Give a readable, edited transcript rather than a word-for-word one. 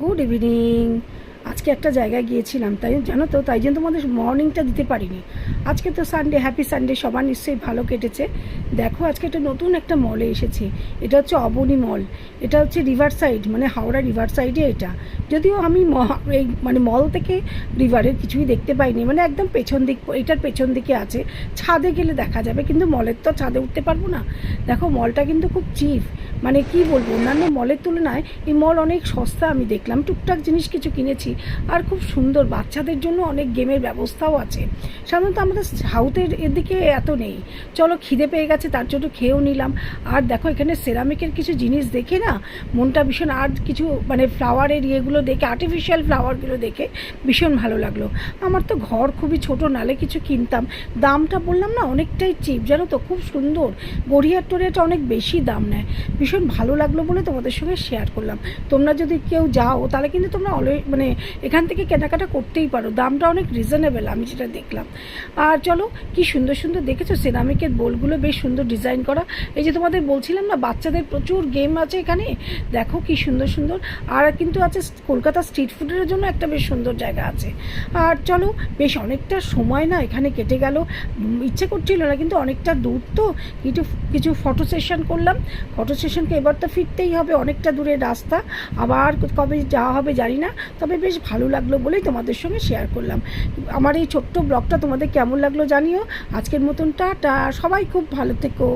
Good evening. আজকে একটা জায়গায় গিয়েছিলাম, তাই জানো তো, তাই জন্য তোমাদের মর্নিংটা দিতে পারিনি। আজকে তো সানডে, হ্যাপি সানডে, সবার নিশ্চয়ই ভালো কেটেছে। দেখো, আজকে একটা নতুন একটা মলে এসেছে। এটা হচ্ছে অবনী মল। এটা হচ্ছে রিভার সাইড, মানে হাওড়া রিভার সাইডে এটা। যদিও আমি এই মানে মল থেকে রিভারের কিছুই দেখতে পাইনি, মানে একদম পেছন দিক, এটার পেছন দিকে আছে। ছাদে গেলে দেখা যাবে, কিন্তু মলের তো ছাদে উঠতে পারবো না। দেখো, মলটা কিন্তু খুব চিপ, মানে কি বলবো, অন্যান্য মলের তুলনায় এই মল অনেক সস্তা। আমি দেখলাম, টুকটাক জিনিস কিছু কিনেছি। আর খুব সুন্দর, বাচ্চাদের জন্য অনেক গেমের ব্যবস্থাও আছে। সাধারণত আমাদের সাউথের এদিকে এত নেই। চলো, খিদে পেয়ে গেছে, তার জন্য খেয়েও নিলাম। আর দেখো, এখানে সেরামিকের কিছু জিনিস দেখে না মনটা ভীষণ, আর কিছু মানে ফ্লাওয়ারের ইয়েগুলো দেখে, আর্টিফিশিয়াল ফ্লাওয়ারগুলো দেখে ভীষণ ভালো লাগলো। আমার তো ঘর খুবই ছোট, নালে কিছু কিনতাম। দামটা বললাম না, অনেকটাই চিপ, জানো তো, খুব সুন্দর। গড়িয়ার টোরিয়াটা অনেক বেশি দাম নেয়। ভীষণ ভালো লাগলো বলে তোমাদের সঙ্গে শেয়ার করলাম। তোমরা যদি কেউ যাও, তাহলে কিন্তু তোমরা মানে এখান থেকে কেনাকাটা করতেই পারো। দামটা অনেক রিজনেবল, আমি যেটা দেখলাম। আর চলো, কি সুন্দর সুন্দর দেখেছো সেরামিকের বোলগুলো, বেশ সুন্দর ডিজাইন করা। এই যে তোমাদের বলছিলাম না, বাচ্চাদের প্রচুর গেম আছে এখানে। দেখো কি সুন্দর সুন্দর। আর কিন্তু আছে কলকাতা স্ট্রিট ফুডের জন্য একটা বেশ সুন্দর জায়গা আছে। আর চলো, বেশ অনেকটা সময় না এখানে কেটে গেল। ইচ্ছে করছিল না, কিন্তু অনেকটা দূর তো। কিছু কিছু ফটো সেশন করলাম। ফটো সেশনকে এবার তো ফিরতেই হবে, অনেকটা দূরের রাস্তা। আবার কবে যাওয়া হবে জানি না, তবে বেশ ভালো লাগলো বলেই তোমাদের সঙ্গে শেয়ার করলাম। আমার এই ছোট্ট ব্লগটা তোমাদের কেমন লাগলো জানিও। আজকের মতন টাটা, সবাই খুব ভালো থেকো।